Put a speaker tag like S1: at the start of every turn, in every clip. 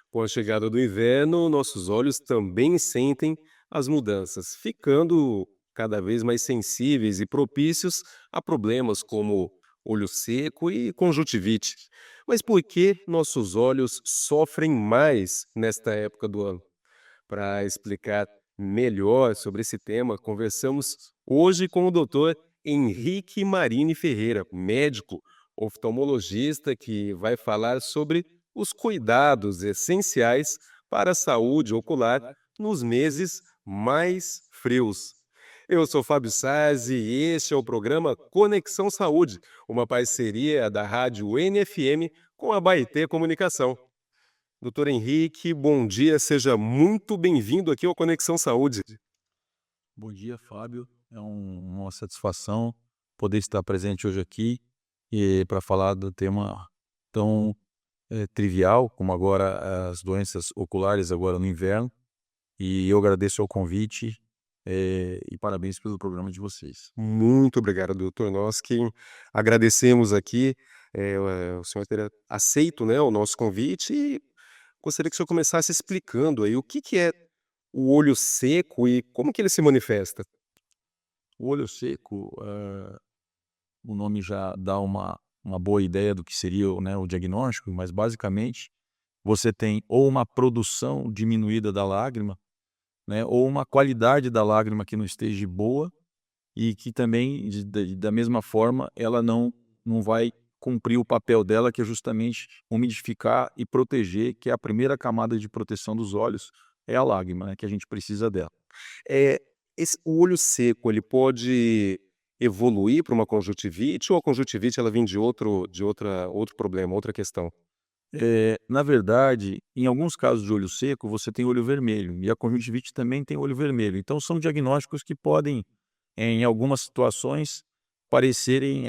S1: Com a chegada do inverno, nossos olhos também sentem as mudanças, ficando cada vez mais sensíveis e propícios a problemas como olho seco e conjuntivite. Mas por que nossos olhos sofrem mais nesta época do ano? Para explicar melhor sobre esse tema, conversamos hoje com o doutor Henrique Marini Ferreira, médico oftalmologista, que vai falar sobre os cuidados essenciais para a saúde ocular nos meses mais frios. Eu sou Fábio Sazzi e este é o programa Conexão Saúde, uma parceria da rádio NFM com a Baetê Comunicação. Doutor Henrique, bom dia, seja muito bem-vindo aqui ao Conexão Saúde.
S2: Bom dia, Fábio. Uma satisfação poder estar presente hoje aqui e para falar do tema tão trivial como agora as doenças oculares agora no inverno. E eu agradeço o convite e parabéns pelo programa de vocês.
S1: Muito obrigado, doutor. Nós que agradecemos aqui, o senhor ter aceito, né, o nosso convite e gostaria que o senhor começasse explicando aí o que que é o olho seco e como que ele se manifesta.
S2: O olho seco, o nome já dá uma boa ideia do que seria o diagnóstico, mas basicamente você tem ou uma produção diminuída da lágrima, né, ou uma qualidade da lágrima que não esteja boa e que também, da mesma forma, ela não vai cumprir o papel dela, que é justamente umidificar e proteger, que é a primeira camada de proteção dos olhos, é a lágrima, né, que a gente precisa dela.
S1: É, o olho seco, ele pode evoluir para uma conjuntivite ou a conjuntivite ela vem de outro problema, outra questão?
S2: Na verdade, em alguns casos de olho seco, você tem olho vermelho, e a conjuntivite também tem olho vermelho. Então são diagnósticos que podem, em algumas situações, parecerem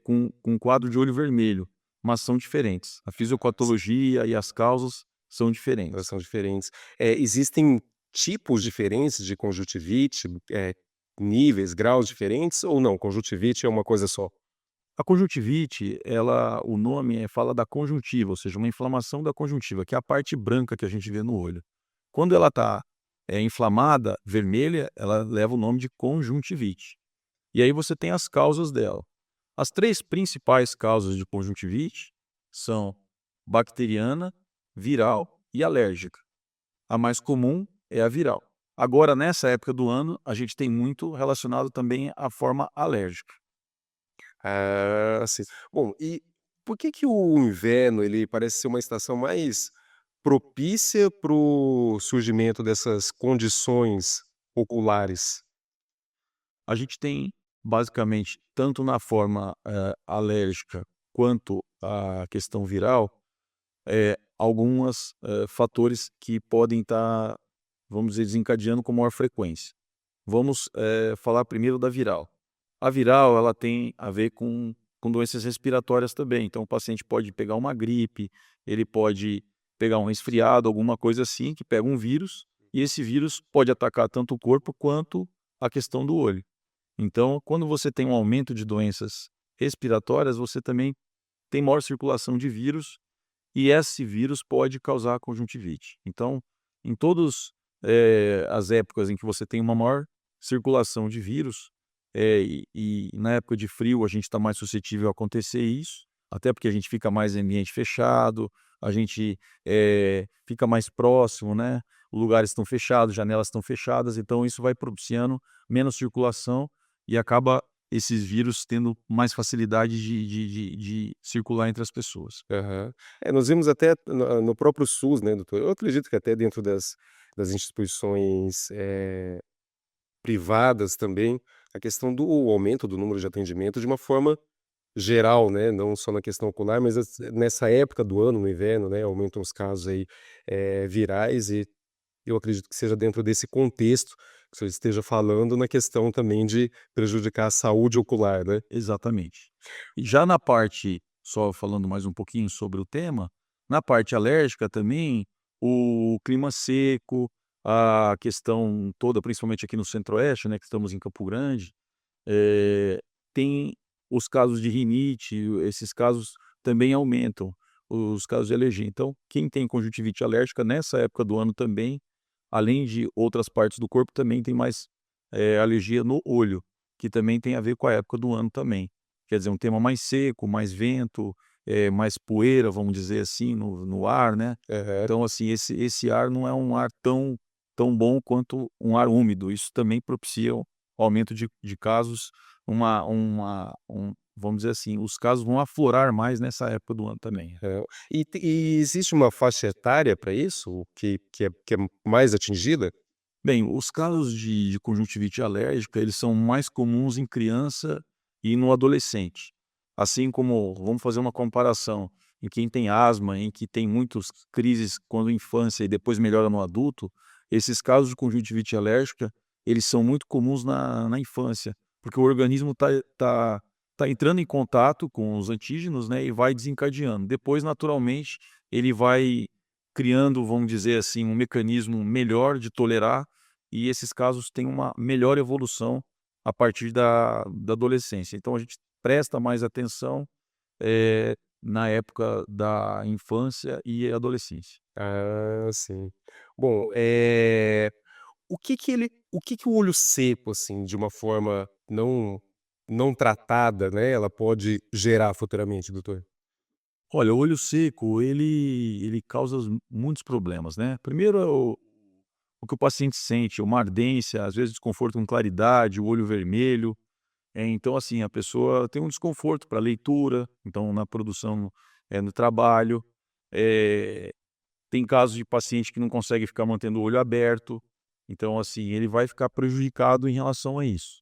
S2: com um quadro de olho vermelho, mas são diferentes. A fisiopatologia e as causas são
S1: Elas
S2: diferentes.
S1: são diferentes. Existem tipos diferentes de conjuntivite, níveis, graus diferentes ou não? Conjuntivite é uma coisa só?
S2: A conjuntivite, o nome fala da conjuntiva, ou seja, uma inflamação da conjuntiva, que é a parte branca que a gente vê no olho. Quando ela está inflamada, vermelha, ela leva o nome de conjuntivite. E aí você tem as causas dela. As três principais causas de conjuntivite são bacteriana, viral e alérgica. A mais comum é a viral. Agora, nessa época do ano, a gente tem muito relacionado também à forma alérgica.
S1: Ah, sim. Bom, e por que que o inverno ele parece ser uma estação mais propícia para o surgimento dessas condições oculares?
S2: A gente tem, basicamente, tanto na forma alérgica quanto a questão viral, alguns fatores que podem estar, vamos dizer, desencadeando com maior frequência. Vamos falar primeiro da viral. A viral, ela tem a ver com doenças respiratórias também. Então, o paciente pode pegar uma gripe, ele pode pegar um resfriado, alguma coisa assim, que pega um vírus, e esse vírus pode atacar tanto o corpo quanto a questão do olho. Então, quando você tem um aumento de doenças respiratórias, você também tem maior circulação de vírus e esse vírus pode causar conjuntivite. Então, em todas as épocas em que você tem uma maior circulação de vírus, e na época de frio a gente está mais suscetível a acontecer isso, até porque a gente fica mais em ambiente fechado, a gente fica mais próximo, né? Os lugares estão fechados, janelas estão fechadas, então isso vai propiciando menos circulação e acaba esses vírus tendo mais facilidade de circular entre as pessoas.
S1: Aham. Nós vimos até no próprio SUS, né, doutor, eu acredito que até dentro das instituições, privadas também, a questão do aumento do número de atendimento de uma forma geral, né, não só na questão ocular, mas nessa época do ano, no inverno, né, aumentam os casos aí, virais e eu acredito que seja dentro desse contexto que o senhor esteja falando na questão também de prejudicar a saúde ocular, né?
S2: Exatamente. E já na parte, só falando mais um pouquinho sobre o tema, na parte alérgica também, o clima seco, a questão toda, principalmente aqui no Centro-Oeste, né, que estamos em Campo Grande, tem os casos de rinite, esses casos também aumentam. os casos de alergia. Então, quem tem conjuntivite alérgica nessa época do ano também, além de outras partes do corpo, também tem mais alergia no olho, que também tem a ver com a época do ano também. Quer dizer, um tema mais seco, mais vento, mais poeira, vamos dizer assim, no ar, né?
S1: Aham.
S2: Então, assim, esse ar não é um ar tão bom quanto um ar úmido. Isso também propicia o aumento de casos, vamos dizer assim, os casos vão aflorar mais nessa época do ano também.
S1: É. E existe uma faixa etária para isso, que é mais atingida?
S2: Bem, os casos de conjuntivite alérgica, eles são mais comuns em criança e no adolescente. Assim como, vamos fazer uma comparação, em quem tem asma, em que tem muitas crises quando infância e depois melhora no adulto, esses casos de conjuntivite alérgica, eles são muito comuns na infância, porque o organismo tá entrando em contato com os antígenos, né, e vai desencadeando. Depois, naturalmente, ele vai criando, vamos dizer assim, um mecanismo melhor de tolerar, e esses casos têm uma melhor evolução a partir da adolescência. Então a gente presta mais atenção, na época da infância e adolescência.
S1: Ah, sim. Bom, o que que o olho seco, assim, de uma forma não tratada, né, ela pode gerar futuramente, doutor?
S2: Olha, o olho seco, ele causa muitos problemas, né. Primeiro é o que o paciente sente, uma ardência, às vezes desconforto com claridade, o olho vermelho. Então, assim, a pessoa tem um desconforto para leitura, então na produção, no trabalho. Eh, Tem casos de paciente que não consegue ficar mantendo o olho aberto, então, assim, ele vai ficar prejudicado em relação a isso.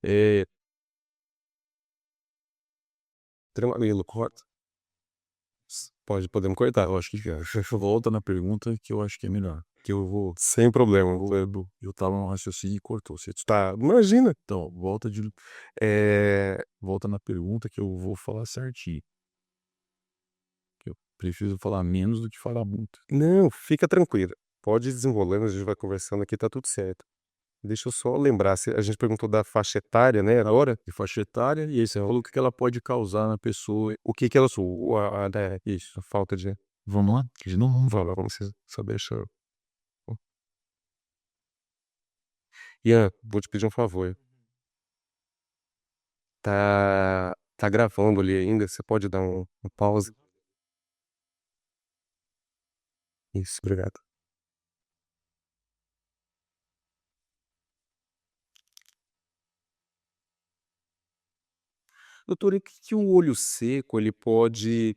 S2: Eh,
S1: Tranquilo, corta. Podemos cortar.
S2: eu acho que volta na pergunta que eu acho que é melhor, que
S1: Sem problema,
S2: eu estava no raciocínio e cortou, você
S1: tá, imagina.
S2: então,
S1: Eh,
S2: volta na pergunta que eu vou falar certinho, que eu preciso falar menos do que falar muito.
S1: não, fica tranquila, pode ir desenrolando, a gente vai conversando aqui, tá tudo certo. Deixa eu só lembrar, a gente perguntou da faixa etária, né, na hora?
S2: De faixa etária, e aí você falou o que que ela pode causar na pessoa.
S1: O que que ela o a né,
S2: Isso.
S1: a falta de
S2: Vamos lá? De novo?
S1: vamos saber deixa Ian, vou te pedir um favor, tá gravando ali ainda, você pode dar uma pausa? Isso, obrigado. Doutor, e o que que o olho seco ele pode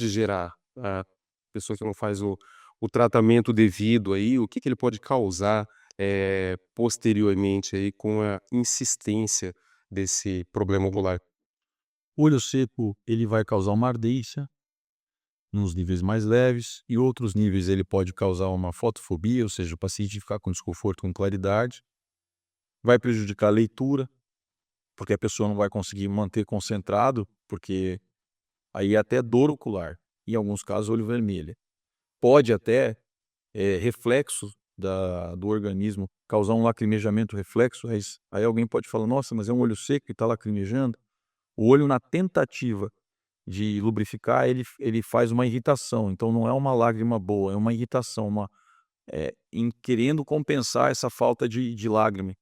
S1: gerar? A pessoa que não faz o tratamento devido aí, o que que ele pode causar, posteriormente aí com a insistência desse problema ocular?
S2: O olho seco, ele vai causar uma ardência nos níveis mais leves, e outros níveis ele pode causar uma fotofobia, ou seja, o paciente ficar com desconforto com claridade, vai prejudicar a leitura, porque a pessoa não vai conseguir manter concentrado, porque aí é até dor ocular, em alguns casos olho vermelho. Pode até, reflexo do organismo causar um lacrimejamento reflexo, aí alguém pode falar: "Nossa, mas é um olho seco e está lacrimejando". O olho, na tentativa de lubrificar, ele faz uma irritação, então não é uma lágrima boa, é uma irritação, em querendo compensar essa falta de lágrima.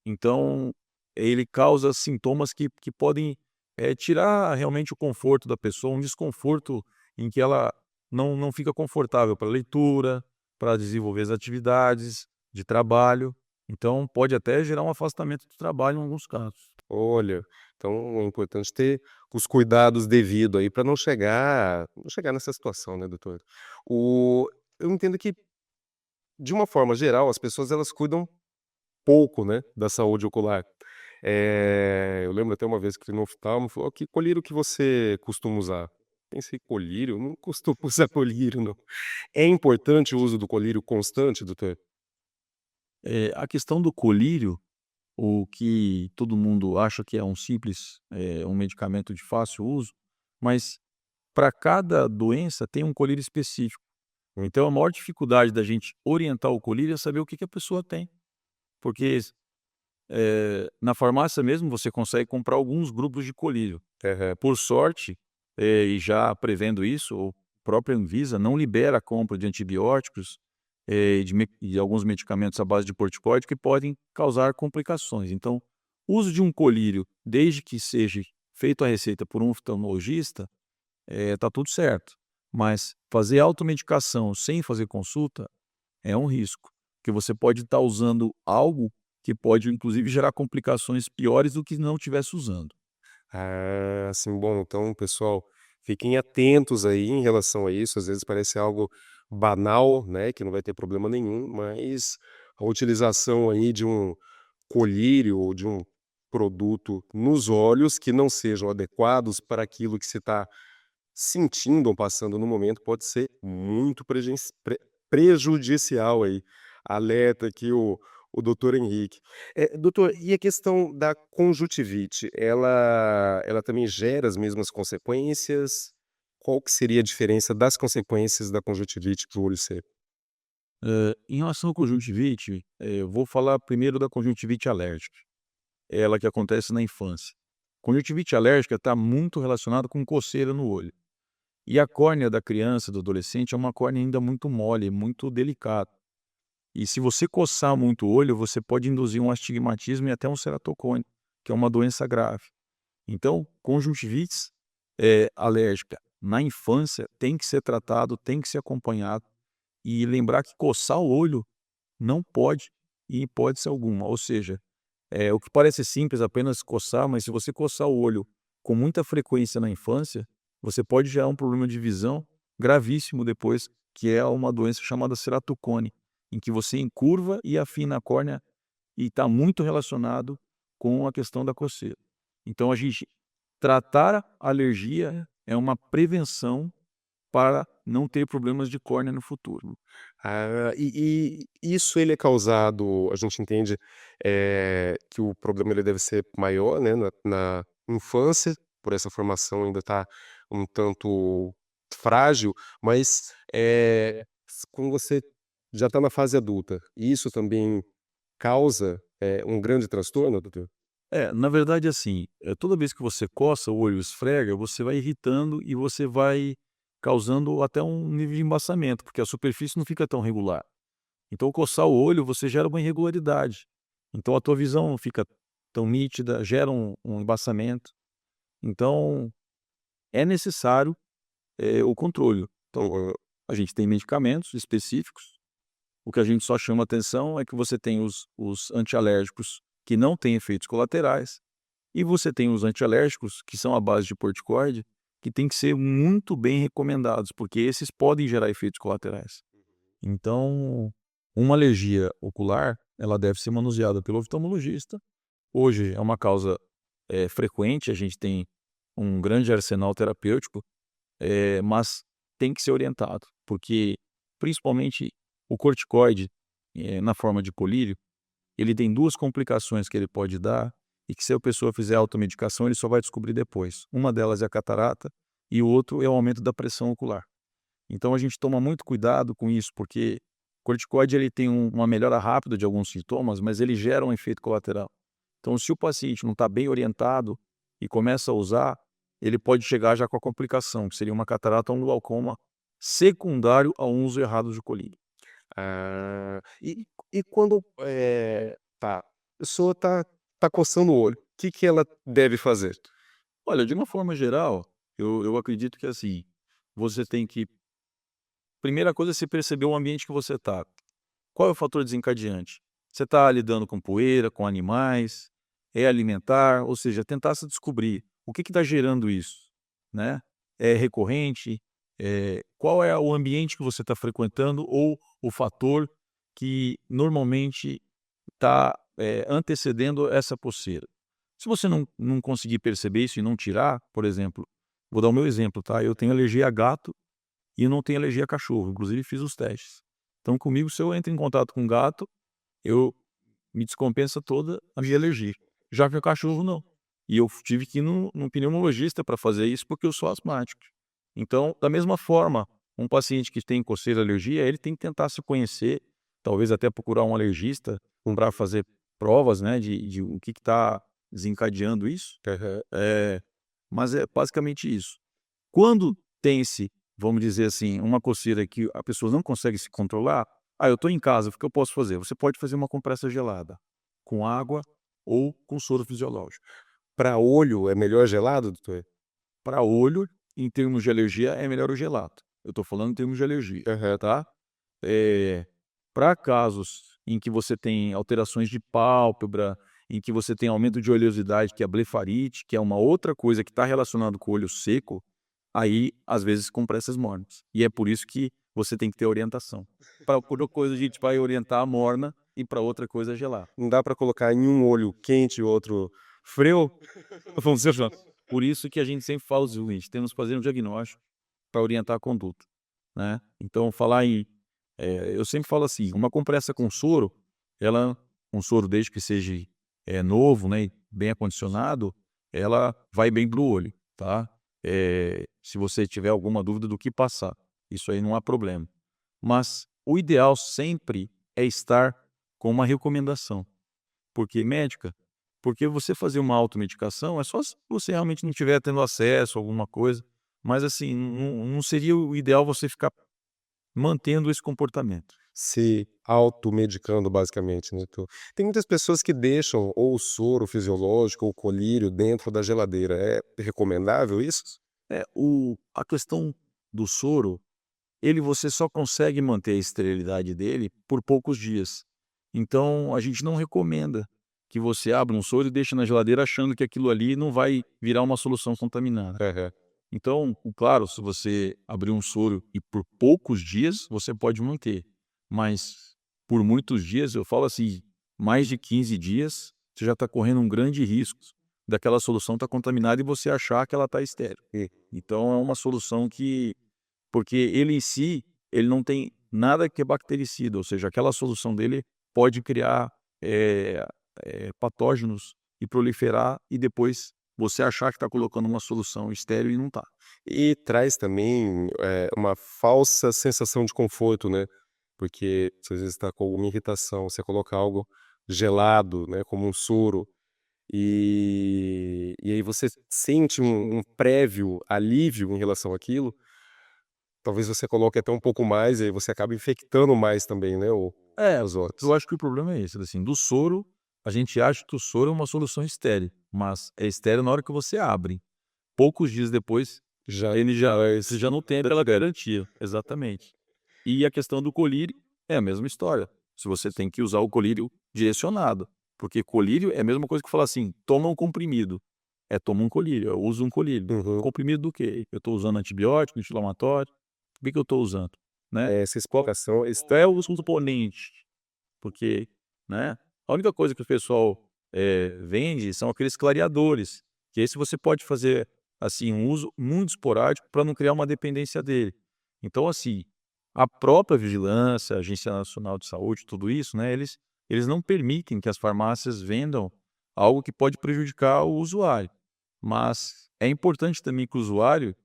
S2: Então, ele causa sintomas que podem, tirar realmente o conforto da pessoa, um desconforto em que ela não fica confortável para leitura, para desenvolver as atividades de trabalho, então pode até gerar um afastamento do trabalho em alguns casos.
S1: Olha, então é importante ter os cuidados devido aí para não chegar nessa situação, né, doutor. Eu entendo que, de uma forma geral, as pessoas elas cuidam pouco, né, da saúde ocular. Eu lembro até uma vez que no oftalmo falou: "Que colírio que você costuma usar?" Pensei: "Colírio? Não costumo usar colírio não". É importante o uso do colírio constante, doutor?
S2: A questão do colírio, o que todo mundo acha que é um simples, um medicamento de fácil uso, mas para cada doença tem um colírio específico. Então a maior dificuldade da gente orientar o colírio é saber o que que a pessoa tem, porque, na farmácia mesmo você consegue comprar alguns grupos de colírio.
S1: Aham.
S2: Por sorte, e já prevendo isso, ou própria Anvisa não libera a compra de antibióticos e de alguns medicamentos à base de corticoide que podem causar complicações. Então, o uso de um colírio, desde que seja feito a receita por um oftalmologista, está tudo certo. Mas fazer automedicação sem fazer consulta é um risco, porque você pode estar usando algo que pode, inclusive, gerar complicações piores do que não estivesse usando.
S1: Ah, sim, bom, então, pessoal, fiquem atentos aí em relação a isso. Às vezes parece algo banal, né, que não vai ter problema nenhum, mas a utilização aí de um colírio ou de um produto nos olhos que não sejam adequados para aquilo que você está sentindo ou passando no momento pode ser muito prejudicial aí. Alerta aqui o doutor Henrique. Doutor, e a questão da conjuntivite, ela também gera as mesmas consequências? Qual que seria a diferença das consequências da conjuntivite para o olho seco?
S2: Em relação à conjuntivite, eu vou falar primeiro da conjuntivite alérgica, ela que acontece na infância. Conjuntivite alérgica está muito relacionada com coceira no olho. E a córnea da criança, do adolescente, é uma córnea ainda muito mole, muito delicada. E se você coçar muito o olho, você pode induzir um astigmatismo e até um ceratocone, que é uma doença grave. Então, conjuntivite alérgica na infância tem que ser tratado, tem que ser acompanhado. E lembrar que coçar o olho não pode, em hipótese alguma. Ou seja, o que parece simples, apenas coçar, mas se você coçar o olho com muita frequência na infância, você pode gerar um problema de visão gravíssimo depois, que é uma doença chamada ceratocone, em que você encurva e afina a córnea e está muito relacionado com a questão da coceira. Então, a gente tratar a alergia é uma prevenção para não ter problemas de córnea no futuro.
S1: Ah, e isso ele é causado, a gente entende, que o problema ele deve ser maior, né, na infância, por essa formação ainda tá um tanto frágil, mas, quando você já está na fase adulta, isso também causa, um grande transtorno, doutor?
S2: Na verdade, assim, toda vez que você coça o olho, esfrega, você vai irritando e você vai causando até um nível de embaçamento, porque a superfície não fica tão regular. Então, coçar o olho, você gera uma irregularidade. Então, a tua visão não fica tão nítida, gera um embaçamento. Então, é necessário, o controle. Então, a gente tem medicamentos específicos. O que a gente só chama atenção é que você tem os antialérgicos que não têm efeitos colaterais. E você tem os antialérgicos, que são à base de corticoide, que têm que ser muito bem recomendados, porque esses podem gerar efeitos colaterais. Então, uma alergia ocular, ela deve ser manuseada pelo oftalmologista. Hoje é uma causa frequente, a gente tem um grande arsenal terapêutico, mas tem que ser orientado, porque principalmente o corticoide, na forma de colírio, ele tem duas complicações que ele pode dar e que se a pessoa fizer automedicação, ele só vai descobrir depois. Uma delas é a catarata e o outro é o aumento da pressão ocular. Então a gente toma muito cuidado com isso, porque o corticoide ele tem uma melhora rápida de alguns sintomas, mas ele gera um efeito colateral. Então, se o paciente não está bem orientado e começa a usar, ele pode chegar já com a complicação, que seria uma catarata ou um glaucoma secundário ao uso errado de colírio.
S1: Ah, e quando, a pessoa tá coçando o olho, o que que ela deve fazer?
S2: Olha, de uma forma geral, eu acredito que assim, você tem que. Primeira coisa é você perceber o ambiente que você está. Qual é o fator desencadeante? Você está lidando com poeira, com animais, é alimentar, ou seja, tentar se descobrir o que está gerando isso, né? É recorrente? Qual é o ambiente que você está frequentando ou o fator que normalmente está antecedendo essa coceira? Se você não conseguir perceber isso e não tirar, por exemplo, vou dar o meu exemplo, tá? Eu tenho alergia a gato e não tenho alergia a cachorro, inclusive fiz os testes. Então comigo, se eu entro em contato com um gato, eu me descompensa toda a minha alergia. Já que o cachorro não. E eu tive que ir num pneumologista para fazer isso, porque eu sou asmático. Então, da mesma forma, um paciente que tem coceira e alergia, ele tem que tentar se conhecer, talvez até procurar um alergista para fazer provas, né, de o que está desencadeando isso.
S1: Aham.
S2: Mas é basicamente isso. Quando tem-se vamos dizer assim, uma coceira que a pessoa não consegue se controlar, eu estou em casa, o que eu posso fazer? Você pode fazer uma compressa gelada, com água ou com soro fisiológico.
S1: Para olho é melhor gelado, doutor?
S2: Para olho, em termos de alergia, é melhor o gelado. Eu estou falando em termos de alergia,
S1: Aham.
S2: tá? Para casos em que você tem alterações de pálpebra, em que você tem aumento de oleosidade, que é a blefarite, que é uma outra coisa que está relacionado com o olho seco, aí, às vezes, compressas mornas. E é por isso que você tem que ter orientação. Para uma coisa a gente vai orientar a morna e para outra coisa gelar.
S1: Não dá para colocar em um olho quente e o outro frio?
S2: Funciona. Por isso que a gente sempre fala o seguinte, temos que fazer um diagnóstico para orientar a conduta, né. Então eu sempre falo assim, uma compressa com soro, ela um soro desde que seja, novo, né, e bem acondicionado, ela vai bem para o olho, tá. Se você tiver alguma dúvida do que passar, isso aí não há problema. Mas o ideal sempre é estar com uma recomendação. Por que médica? Porque você fazer uma automedicação é só se você realmente não estiver tendo acesso a alguma coisa, mas assim, não seria o ideal você ficar mantendo esse comportamento.
S1: Se automedicando basicamente, né, tem muitas pessoas que deixam ou o soro fisiológico ou o colírio dentro da geladeira, é recomendável isso?
S2: A questão do soro, você só consegue manter a esterilidade dele por poucos dias. Então, a gente não recomenda que você abra um soro e deixe na geladeira achando que aquilo ali não vai virar uma solução contaminada.
S1: Aham.
S2: Então, claro, se você abrir um soro e por poucos dias, você pode manter. Mas por muitos dias, eu falo assim, mais de 15 dias, você já está correndo um grande risco daquela solução estar contaminada e você achar que ela está estéril.
S1: E
S2: Então, é uma solução porque ele em si, ele não tem nada que é bactericida, ou seja, aquela solução dele pode criar eh, patógenos e proliferar e depois você achar que está colocando uma solução estéril e não está.
S1: e traz também, uma falsa sensação de conforto, né, porque você às vezes está com alguma irritação, você coloca algo gelado, né, como um soro, e aí você sente um prévio alívio em relação àquilo, talvez você coloque até um pouco mais e aí você acaba infectando mais também, né, o
S2: É,
S1: os
S2: eu
S1: outros.
S2: acho que o problema é esse, assim, do soro, a gente acha que o soro é uma solução estéril, mas é estéril na hora que você abre. Poucos dias depois,
S1: Já
S2: ele já você
S1: faz
S2: já não tem aquela garantia. Exatamente. E a questão do colírio é a mesma história. Se você tem que usar o colírio direcionado, porque colírio é a mesma coisa que falar assim: "Toma um comprimido". Toma um colírio, eu uso um colírio.
S1: uhum.
S2: Comprimido do quê? Eu estou usando antibiótico, anti-inflamatório? O que que eu estou usando, né?
S1: Essa
S2: Qual
S1: explicação
S2: qual é os componentes? Porque, né, a única coisa que o pessoal, vende são aqueles clareadores, que esse você pode fazer, assim, um uso muito esporádico para não criar uma dependência dele. Então, assim, a própria vigilância, a Agência Nacional de Saúde, tudo isso, né, eles não permitem que as farmácias vendam algo que pode prejudicar o usuário. Mas é importante também que o usuário,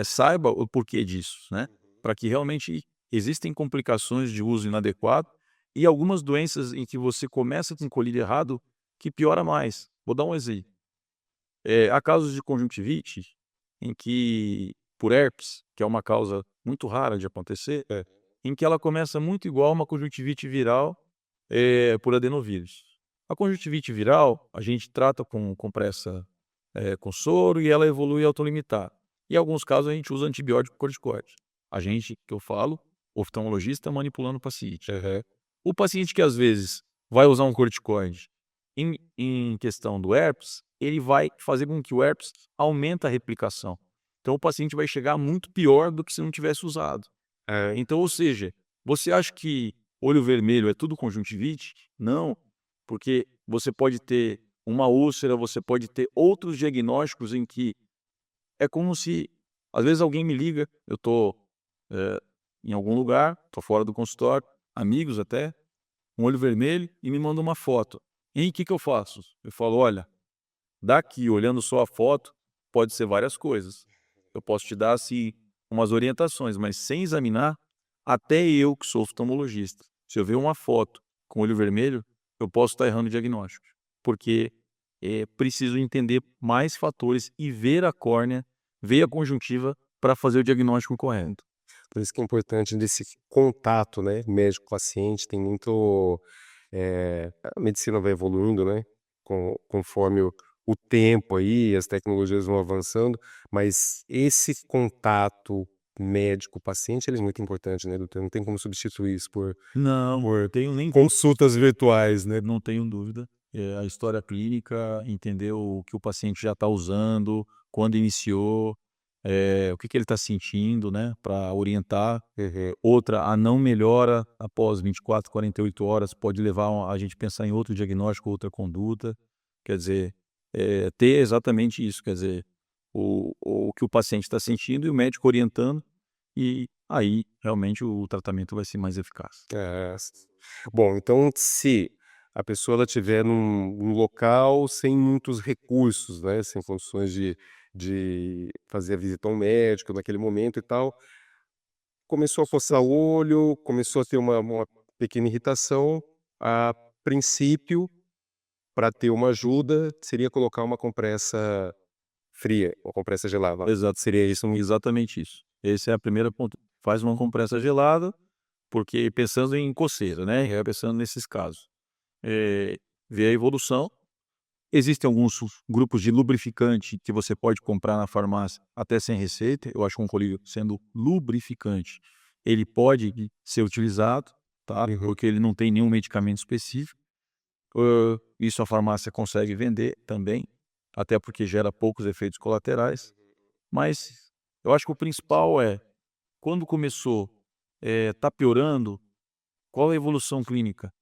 S2: saiba o porquê disso, né, para que realmente existem complicações de uso inadequado e algumas doenças em que você começa com colírio errado, que piora mais. Vou dar um exemplo. Há casos de conjuntivite em que, por herpes, que é uma causa muito rara de acontecer,
S1: é.
S2: em que ela começa muito igual a uma conjuntivite viral, por adenovírus. A conjuntivite viral, a gente trata com compressa, com soro e ela evolui autolimitar. Em alguns casos, a gente usa antibiótico corticoide. A gente, que eu falo, oftalmologista manipulando o paciente.
S1: Aham.
S2: O paciente que às vezes vai usar um corticoide em questão do herpes, ele vai fazer com que o herpes aumente a replicação. Então o paciente vai chegar muito pior do que se não tivesse usado. Então, ou seja, você acha que olho vermelho é tudo conjuntivite? Não, porque você pode ter uma úlcera, você pode ter outros diagnósticos em que é como se às vezes alguém me liga, eu estou em algum lugar, estou fora do consultório, amigos até, um olho vermelho e me manda uma foto. E aí, o que que eu faço? Eu falo: "Olha, daqui, olhando só a foto, pode ser várias coisas. Eu posso te dar, assim, umas orientações, mas sem examinar, até eu que sou oftalmologista, se eu ver uma foto com olho vermelho, eu posso estar errando o diagnóstico, porque, preciso entender mais fatores e ver a córnea, ver a conjuntiva para fazer o diagnóstico correto.
S1: Por isso que é importante desse contato, né, médico-paciente, tem muito, a medicina vai evoluindo, né, conforme o tempo aí, as tecnologias vão avançando, mas esse contato médico-paciente, ele é muito importante, né, doutor, não tem como substituir isso
S2: Não,
S1: por
S2: tenho nem
S1: consultas virtuais, né.
S2: não tenho dúvida. A história clínica, entender o que o paciente já está usando, quando iniciou, o que que ele está sentindo, né, para orientar.
S1: Uhum.
S2: Outra, a não melhora após 24, 48 horas pode levar a gente pensar em outro diagnóstico, outra conduta. Quer dizer, ter exatamente isso, quer dizer, o que o paciente está sentindo e o médico orientando, e aí realmente o tratamento vai ser mais eficaz.
S1: É, bom, então se a pessoa ela tiver num local sem muitos recursos, né, sem condições de fazer a visita ao médico naquele momento e tal, começou a coçar o olho, começou a ter uma pequena irritação, a princípio, para ter uma ajuda, seria colocar uma compressa fria, uma compressa gelada.
S2: Exato,
S1: Seria isso?
S2: exatamente isso. Esse é a primeira ponto. Faz uma compressa gelada, porque pensando em coceira, né, pensando nesses casos. Ver a evolução. Existem alguns grupos de lubrificante que você pode comprar na farmácia até sem receita. Eu acho que um colírio sendo lubrificante, ele pode ser utilizado, tá,
S1: Uhum.
S2: porque ele não tem nenhum medicamento específico. Isso a farmácia consegue vender também, até porque gera poucos efeitos colaterais. Mas eu acho que o principal é, quando começou, tá piorando, qual a evolução clínica?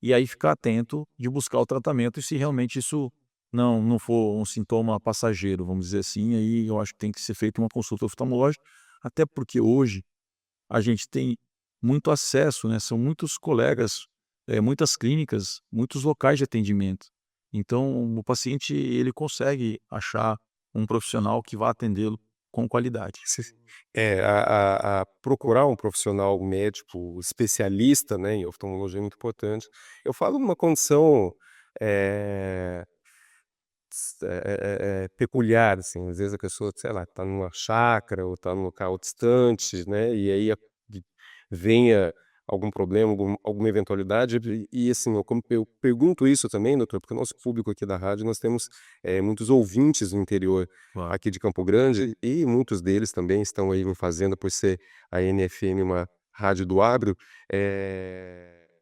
S2: E aí ficar atento de buscar o tratamento, e se realmente isso não for um sintoma passageiro, vamos dizer assim, aí eu acho que tem que ser feita uma consulta oftalmológica, até porque hoje a gente tem muito acesso, né, são muitos colegas, muitas clínicas, muitos locais de atendimento. Então o paciente ele consegue achar um profissional que vá atendê-lo com qualidade.
S1: Se a procurar um profissional médico especialista, né, em oftalmologia é muito importante. Eu falo numa condição, eh peculiar, assim, às vezes a pessoa, sei lá, está numa chácara ou está num local distante, né, e aí de venha algum problema, alguma eventualidade, assim, eu pergunto isso também, doutor, porque o nosso público aqui da rádio, nós temos, muitos ouvintes no interior
S2: Claro.
S1: aqui de Campo Grande, e muitos deles também estão aí em fazenda por ser a NFM uma rádio do agro,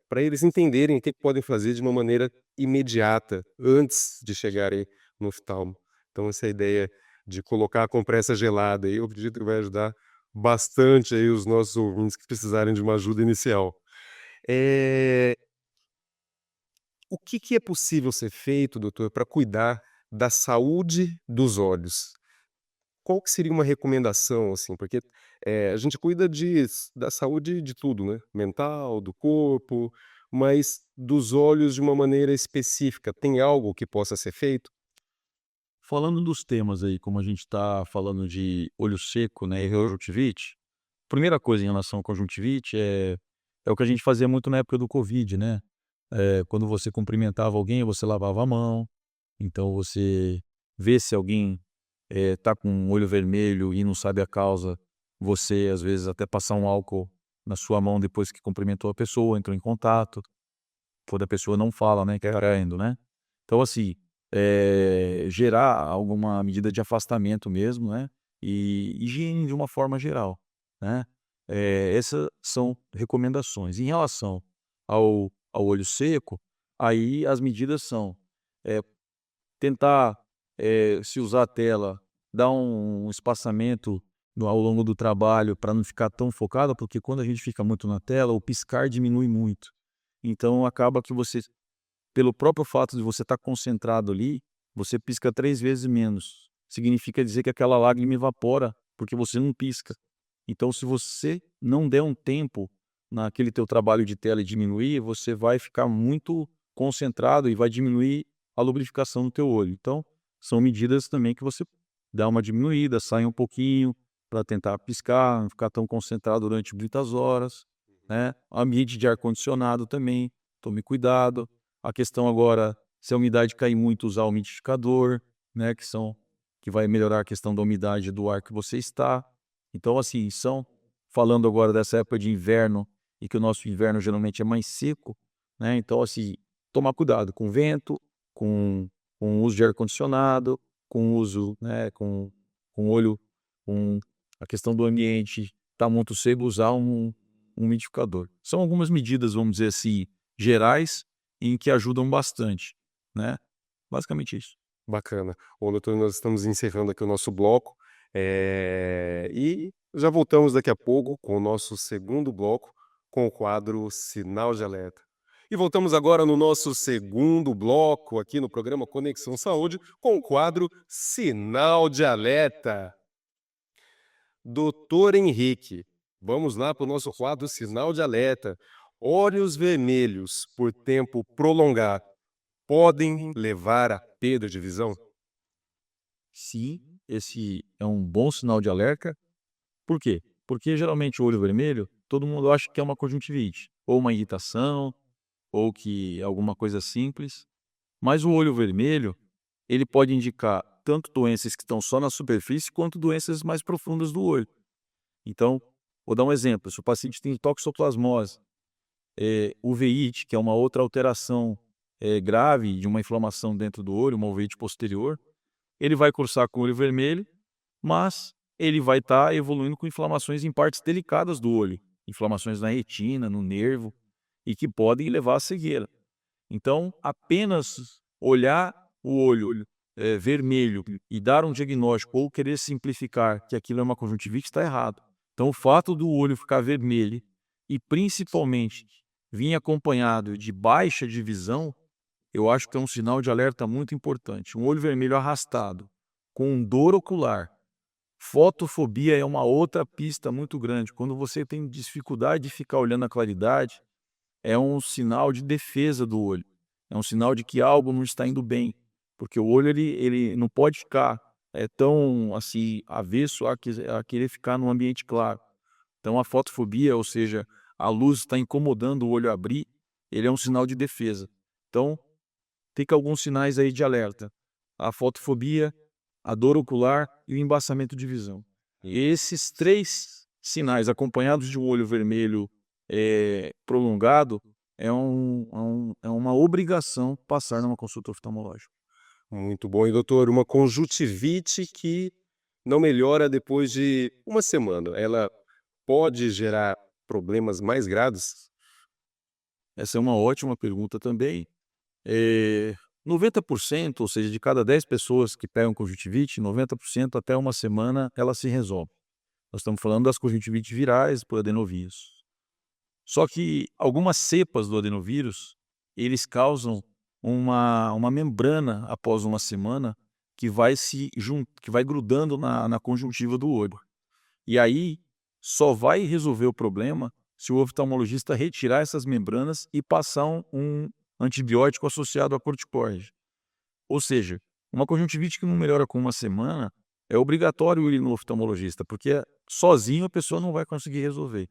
S1: para eles entenderem o que que podem fazer de uma maneira imediata, antes de chegarem no oftalmo. Então essa ideia de colocar a compressa gelada aí, eu acredito que vai ajudar bastante aí os nossos ouvintes que precisarem de uma ajuda inicial. Eh, o que que é possível ser feito, doutor, para cuidar da saúde dos olhos? Qual que seria uma recomendação, assim? Porque, a gente cuida da saúde de tudo, né, mental, do corpo, mas dos olhos de uma maneira específica, tem algo que possa ser feito?
S2: Falando dos temas aí, como a gente está falando de olho seco, né, e
S1: Uhum.
S2: conjuntivite, primeira coisa em relação à conjuntivite é o que a gente fazia muito na época do Covid, né. Quando você cumprimentava alguém, você lavava a mão, então você vê se alguém, tá com um olho vermelho e não sabe a causa, você às vezes até passar um álcool na sua mão depois que cumprimentou a pessoa, entrou em contato, quando a pessoa não fala, né, que tá caindo, né. Então assim, gerar alguma medida de afastamento mesmo, né, e higiene de uma forma geral, né. Essas são recomendações. Em relação ao olho seco, aí as medidas são, eh, tentar, se usar a tela, dar um espaçamento ao longo do trabalho para não ficar tão focado, porque quando a gente fica muito na tela, o piscar diminui muito. Então acaba que você, pelo próprio fato de você estar concentrado ali, você pisca 3 vezes menos. Significa dizer que aquela lágrima evapora, porque você não pisca. Então se você não der um tempo naquele teu trabalho de tela e diminuir, você vai ficar muito concentrado e vai diminuir a lubrificação do teu olho. Então, são medidas também que você dá uma diminuída, sai um pouquinho para tentar piscar, não ficar tão concentrado durante muitas horas, né. Ambiente de ar-condicionado também, tome cuidado. A questão agora, se a umidade cair muito, usar o umidificador, né, que vai melhorar a questão da umidade do ar que você está. Então, assim, falando agora dessa época de inverno, e que o nosso inverno geralmente é mais seco, né? Então, assim, tomar cuidado com vento, com, com o uso de ar-condicionado, com o uso, né, com o olho, com a questão do ambiente tá muito seco, usar um umidificador. São algumas medidas, vamos dizer assim, gerais, em que ajudam bastante, né? Basicamente isso.
S1: Bacana. Ô, doutor, nós estamos encerrando aqui o nosso bloco, e já voltamos daqui a pouco com o nosso segundo bloco, com o quadro Sinal de Alerta. E voltamos agora no nosso segundo bloco, aqui no programa Conexão Saúde, com o quadro Sinal de Alerta. Doutor Henrique, vamos lá para o nosso quadro Sinal de Alerta. Olhos vermelhos por tempo prolongado podem levar à perda de visão?
S2: Sim, esse é um bom sinal de alerta. Por quê? Porque geralmente o olho vermelho, todo mundo acha que é uma conjuntivite, ou uma irritação, ou que é alguma coisa simples. Mas o olho vermelho, ele pode indicar tanto doenças que estão só na superfície, quanto doenças mais profundas do olho. Então, vou dar um exemplo: se o paciente tem toxoplasmose, uveíte, que é uma outra alteração grave de uma inflamação dentro do olho, uma uveíte posterior, ele vai cursar com o olho vermelho, mas ele vai estar evoluindo com inflamações em partes delicadas do olho, inflamações na retina, no nervo, e que podem levar à cegueira. Então, apenas olhar o olho vermelho e dar um diagnóstico ou querer simplificar que aquilo é uma conjuntivite está errado. Então, o fato do olho ficar vermelho e principalmente vir acompanhado de baixa de visão, eu acho que é um sinal de alerta muito importante. Um olho vermelho arrastado, com dor ocular, fotofobia é uma outra pista muito grande. Quando você tem dificuldade de ficar olhando a claridade, é um sinal de defesa do olho. É um sinal de que algo não está indo bem, porque o olho ele não pode ficar tão assim avesso a querer ficar num ambiente claro. Então a fotofobia, ou seja, a luz está incomodando o olho a abrir, ele é um sinal de defesa. Então, fica alguns sinais aí de alerta: a fotofobia, a dor ocular e o embaçamento de visão. Esses 3 sinais, acompanhados de um olho vermelho prolongado, é uma obrigação passar numa consulta oftalmológica.
S1: Muito bom. E doutor, uma conjuntivite que não melhora depois de uma semana, ela pode gerar problemas mais graves?
S2: Essa é uma ótima pergunta também. 90%, ou seja, de cada 10 pessoas que pegam conjuntivite, 90% até uma semana ela se resolve. Nós estamos falando das conjuntivites virais por adenovírus. Só que algumas cepas do adenovírus, eles causam uma membrana após uma semana que vai grudando na conjuntiva do olho. E aí só vai resolver o problema se o oftalmologista retirar essas membranas e passar um antibiótico associado a corticoide. Ou seja, uma conjuntivite que não melhora com uma semana, é obrigatório ir no oftalmologista, porque sozinho a pessoa não vai conseguir resolver,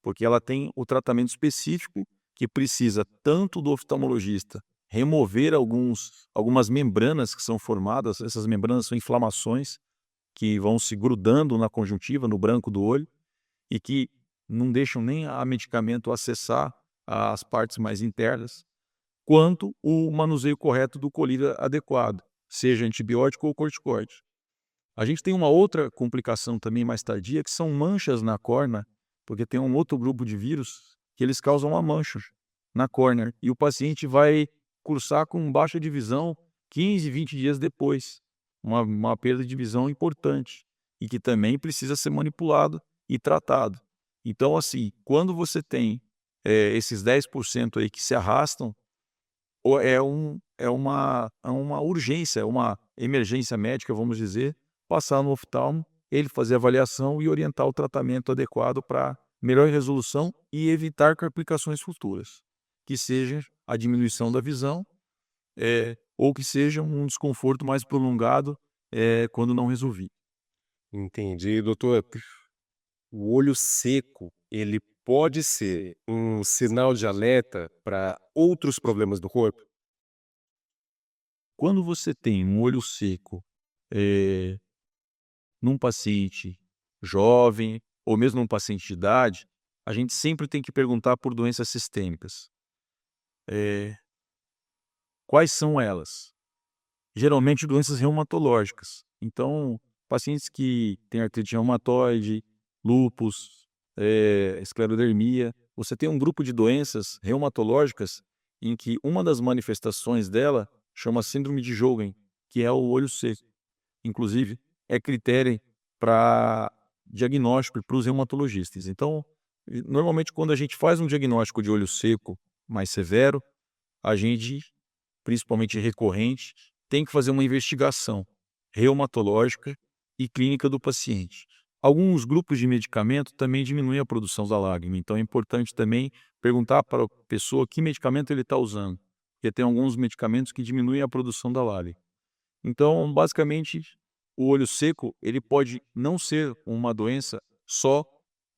S2: porque ela tem o tratamento específico que precisa tanto do oftalmologista remover algumas membranas que são formadas. Essas membranas são inflamações que vão se grudando na conjuntiva, no branco do olho, e que não deixam nem a medicamento acessar as partes mais internas, quanto o manuseio correto do colírio adequado, seja antibiótico ou corticoide. A gente tem uma outra complicação também mais tardia, que são manchas na córnea, porque tem um outro grupo de vírus que eles causam uma mancha na córnea, e o paciente vai cursar com baixa de visão 15, 20 dias depois. Uma perda de visão importante, e que também precisa ser manipulado e tratado. Então, assim, quando você tem esses 10% aí que se arrastam, ou é uma urgência, é uma emergência médica, vamos dizer, passar no oftalmo, ele fazer a avaliação e orientar o tratamento adequado para melhor resolução e evitar complicações futuras, que seja a diminuição da visão, ou que seja um desconforto mais prolongado, quando não resolvido.
S1: Entendi, doutor. O olho seco, ele pode ser um sinal de alerta para outros problemas do corpo?
S2: Quando você tem um olho seco, num paciente jovem ou mesmo um paciente de idade, a gente sempre tem que perguntar por doenças sistêmicas. Eh, Quais são elas? Geralmente doenças reumatológicas. Então, pacientes que têm artrite reumatoide, lúpus, esclerodermia, você tem um grupo de doenças reumatológicas em que uma das manifestações dela chama síndrome de Sjögren, que é o olho seco. Inclusive, é critério para diagnóstico para os reumatologistas. Então, normalmente quando a gente faz um diagnóstico de olho seco mais severo, a gente, principalmente recorrente, tem que fazer uma investigação reumatológica e clínica do paciente. Alguns grupos de medicamento também diminuem a produção da lágrima, então é importante também perguntar para a pessoa que medicamento ele está usando, porque tem alguns medicamentos que diminuem a produção da lágrima. Então, basicamente, o olho seco, ele pode não ser uma doença só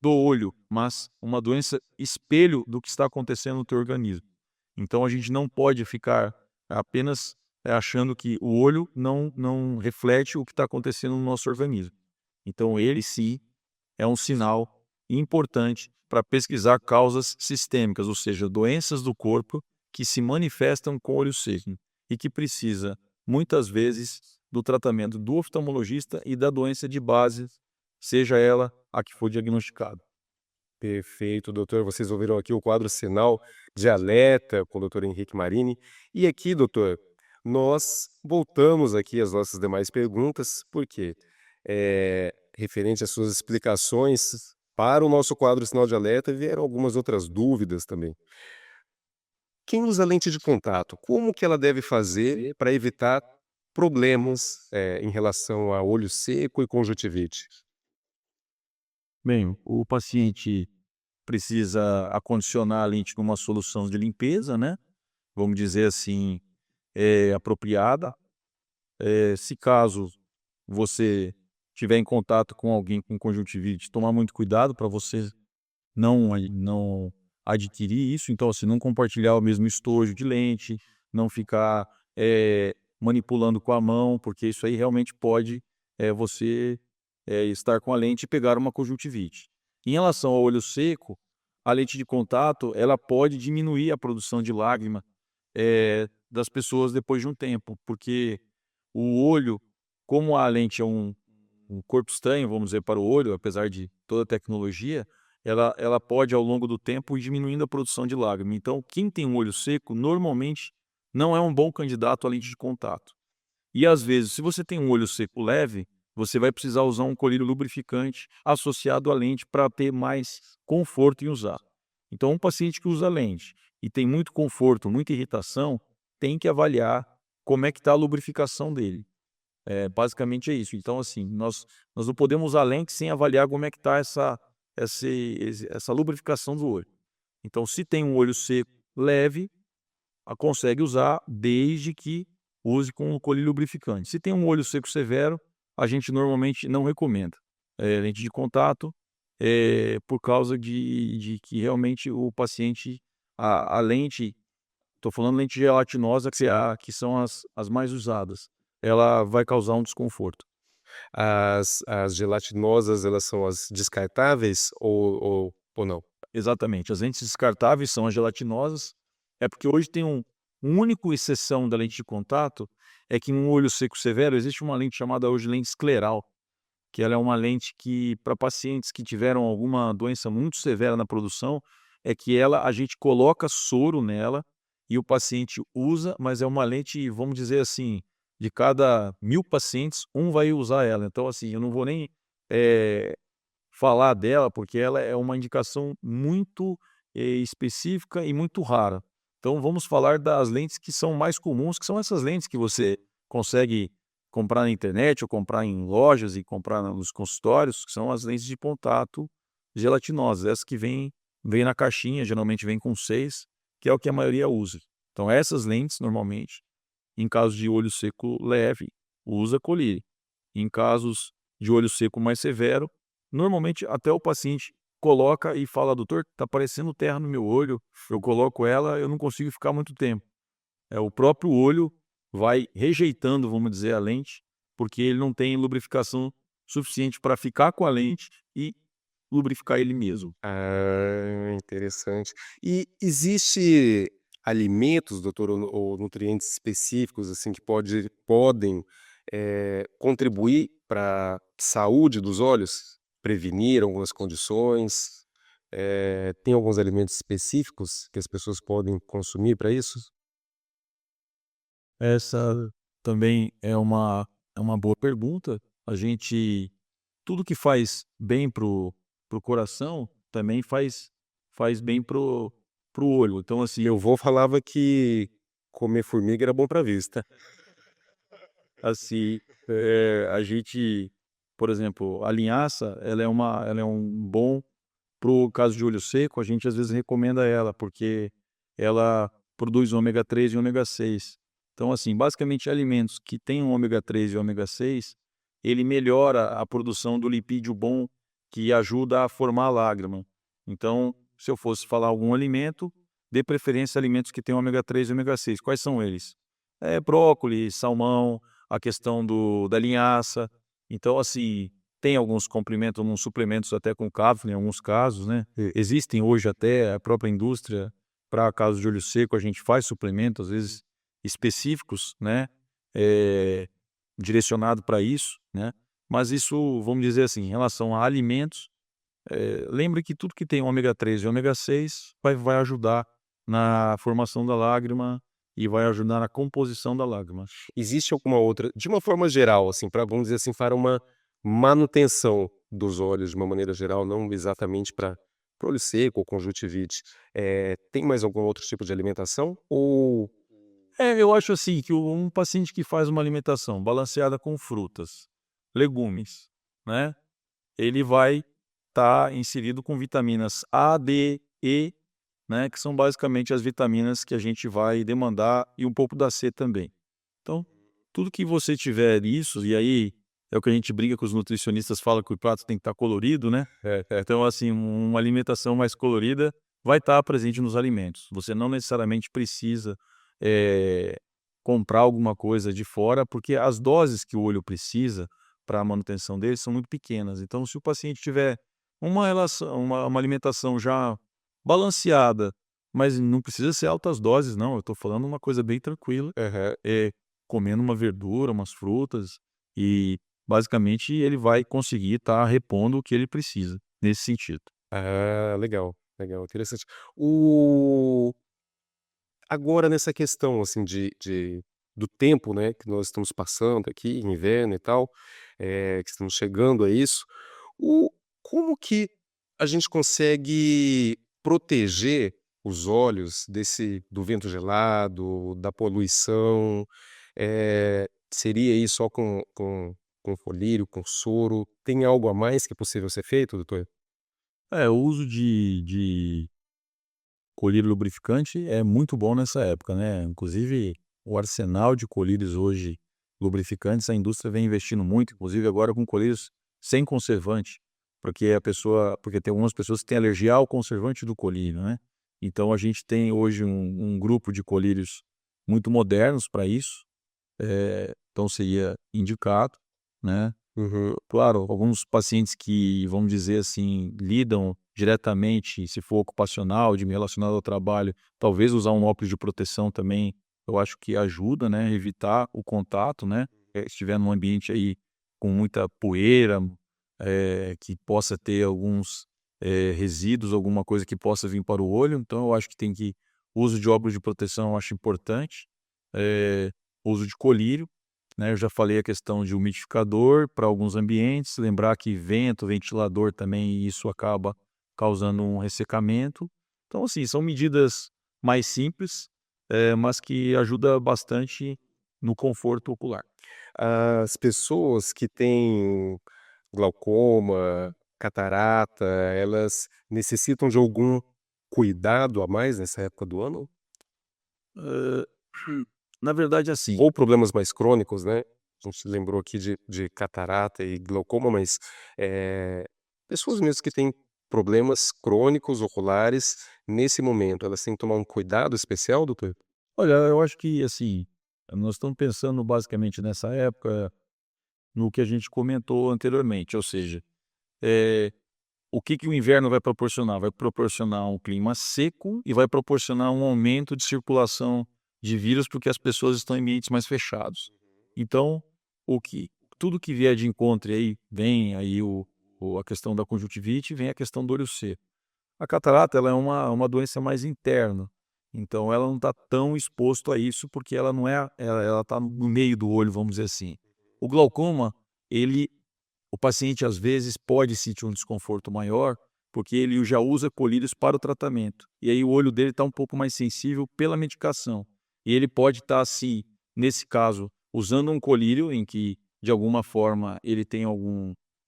S2: do olho, mas uma doença espelho do que está acontecendo no teu organismo. Então, a gente não pode ficar apenas achando que o olho não reflete o que está acontecendo no nosso organismo. Então, ele sim é um sinal importante para pesquisar causas sistêmicas, ou seja, doenças do corpo que se manifestam com olho seco e que precisa, muitas vezes, do tratamento do oftalmologista e da doença de base, seja ela a que for diagnosticada.
S1: Perfeito, doutor. Vocês ouviram aqui o quadro Sinal de Alerta com o doutor Henrique Marini. E aqui, doutor, nós voltamos aqui às nossas demais perguntas, porque referente às suas explicações para o nosso quadro Sinal de Alerta, vieram algumas outras dúvidas também. Quem usa lente de contato, como que ela deve fazer para evitar problemas, em relação a olho seco e conjuntivite?
S2: Bem, o paciente precisa acondicionar a lente com uma solução de limpeza, né? Vamos dizer assim, apropriada. Se caso você tiver em contato com alguém com conjuntivite, tomar muito cuidado para você não adquirir isso. Então, assim, não compartilhar o mesmo estojo de lente, não ficar manipulando com a mão, porque isso aí realmente pode você estar com a lente e pegar uma conjuntivite. Em relação ao olho seco, a lente de contato ela pode diminuir a produção de lágrima das pessoas depois de um tempo, porque o olho, como a lente é um corpo estranho, vamos dizer, para o olho, apesar de toda a tecnologia, ela pode, ao longo do tempo, ir diminuindo a produção de lágrima. Então, quem tem um olho seco, normalmente, não é um bom candidato à lente de contato. E, às vezes, se você tem um olho seco leve, você vai precisar usar um colírio lubrificante associado à lente para ter mais conforto em usar. Então, um paciente que usa lente e tem muito conforto, muita irritação, tem que avaliar como é que está a lubrificação dele. Basicamente é isso. Então, assim, nós não podemos usar lente sem avaliar como é que está essa lubrificação do olho. Então, se tem um olho seco leve, consegue usar desde que use com um colírio lubrificante. Se tem um olho seco severo, a gente normalmente não recomenda lente de contato, por causa de que realmente o paciente, a lente, estou falando lente gelatinosa, que são as mais usadas, ela vai causar um desconforto.
S1: As gelatinosas, elas são as descartáveis ou não?
S2: Exatamente, as lentes descartáveis são as gelatinosas, é porque hoje tem um único exceção da lente de contato, é que em um olho seco severo existe uma lente chamada hoje lente escleral, que ela é uma lente que para pacientes que tiveram alguma doença muito severa na produção, é que ela a gente coloca soro nela e o paciente usa, mas é uma lente, vamos dizer assim, de cada 1000 pacientes, um vai usar ela. Então, assim, eu não vou nem, eh, falar dela, porque ela é uma indicação muito, específica e muito rara. Então vamos falar das lentes que são mais comuns, que são essas lentes que você consegue comprar na internet ou comprar em lojas e comprar nos consultórios, que são as lentes de contato gelatinosas, essas que vêm na caixinha, geralmente vem com 6, que é o que a maioria usa. Então essas lentes, normalmente, em caso de olho seco leve, usa colírio. Em casos de olho seco mais severo, normalmente até o paciente coloca e fala: "Doutor, tá aparecendo terra no meu olho, eu coloco ela, eu não consigo ficar muito tempo". O próprio olho vai rejeitando, vamos dizer, a lente, porque ele não tem lubrificação suficiente para ficar com a lente e lubrificar ele mesmo.
S1: Ah, interessante. E existe alimentos, doutor, ou nutrientes específicos, assim, que podem, contribuir para saúde dos olhos? Prevenir algumas condições? Tem alguns alimentos específicos que as pessoas podem consumir para isso?
S2: Essa também é uma boa pergunta. A gente tudo que faz bem pro coração, também faz bem pro olho. Então, assim
S1: Meu vô falava que comer formiga era bom para a vista.
S2: assim, a gente, por exemplo, a linhaça, ela é um bom pro caso de olho seco, a gente às vezes recomenda ela, porque ela produz ômega 3 e ômega 6. Então, assim, basicamente alimentos que têm ômega 3 e ômega 6, ele melhora a produção do lipídio bom que ajuda a formar a lágrima. Então, se eu fosse falar algum alimento, dê preferência a alimentos que têm ômega 3 e ômega 6. Quais são eles? Brócolis, salmão, a questão da linhaça. Então, assim, tem alguns comprimentos, alguns suplementos até com cápsula em alguns casos, né. Existem hoje até a própria indústria para casos de olho seco, a gente faz suplementos, às vezes, específicos, né, eh, direcionado para isso, né. Mas isso, vamos dizer assim, em relação a alimentos, lembre que tudo que tem ômega 3 e ômega 6 vai ajudar na formação da lágrima e vai ajudar na composição da lágrima.
S1: Existe alguma outra de uma forma geral, assim, para vamos dizer assim, para uma manutenção dos olhos de uma maneira geral, não exatamente para olho seco ou conjuntivite, tem mais algum outro tipo de alimentação? Ou
S2: Eu acho assim que um paciente que faz uma alimentação balanceada com frutas, legumes, né, ele vai estar inserido com vitaminas A, D, E, né, que são basicamente as vitaminas que a gente vai demandar e um pouco da C também. Então, tudo que você tiver isso, e aí é o que a gente briga com os nutricionistas, fala que o prato tem que estar colorido, né. Então, assim, uma alimentação mais colorida vai estar presente nos alimentos. Você não necessariamente precisa, eh, comprar alguma coisa de fora, porque as doses que o olho precisa para a manutenção dele são muito pequenas. Então, se o paciente tiver uma alimentação já balanceada, mas não precisa ser altas doses não, eu estou falando uma coisa bem tranquila,
S1: aham.
S2: eh, comendo uma verdura, umas frutas, e basicamente ele vai conseguir estar repondo o que ele precisa, nesse sentido.
S1: Ah, legal, legal, interessante. O Agora nessa questão, assim, do tempo, né, que nós estamos passando aqui, inverno e tal, que estamos chegando a isso, o como que a gente consegue proteger os olhos do vento gelado, da poluição? Seria aí só com colírio, com soro? Tem algo a mais que é possível ser feito, doutor?
S2: O uso de colírio lubrificante é muito bom nessa época, né, inclusive o arsenal de colírios hoje lubrificantes, a indústria vem investindo muito, inclusive agora com colírios sem conservante, porque tem algumas pessoas que têm alergia ao conservante do colírio, né. Então a gente tem hoje um grupo de colírios muito modernos para isso, então seria indicado, né.
S1: Uhum.
S2: Claro, alguns pacientes que, vamos dizer assim, lidam diretamente, se for ocupacional, de relacionado ao trabalho, talvez usar um óculos de proteção também, eu acho que ajuda, né, evitar o contato, né, se estiver num ambiente aí com muita poeira, que possa ter alguns, resíduos, alguma coisa que possa vir para o olho, então eu acho que o uso de óculos de proteção eu acho importante, eh, uso de colírio, né, eu já falei a questão de umidificador para alguns ambientes, lembrar que vento, ventilador também, isso acaba causando um ressecamento. Então, assim, são medidas mais simples, mas que ajuda bastante no conforto ocular.
S1: As pessoas que têm glaucoma, catarata, elas necessitam de algum cuidado a mais nessa época do ano?
S2: Hã, na verdade, assim,
S1: Ou problemas mais crônicos, né, a gente lembrou aqui de catarata e glaucoma, mas, pessoas mesmo que têm problemas crônicos oculares, nesse momento, elas têm que tomar um cuidado especial, doutor?
S2: olha, eu acho que, assim, nós estamos pensando basicamente nessa época. no que a gente comentou anteriormente, ou seja, eh, o que que o inverno vai proporcionar? Vai proporcionar um clima seco e vai proporcionar um aumento de circulação de vírus, porque as pessoas estão em ambientes mais fechados. Então, o que tudo que vier de encontro e aí vem aí a questão da conjuntivite, vem a questão do olho seco. A catarata ela é uma doença mais interna, então ela não está tão exposto a isso, porque ela não é ela está no meio do olho, vamos dizer assim. O glaucoma, ele o paciente às vezes pode sentir um desconforto maior, porque ele já usa colírios para o tratamento, e aí o olho dele está um pouco mais sensível pela medicação. E ele pode estar assim, nesse caso, usando um colírio em que, de alguma forma, ele tem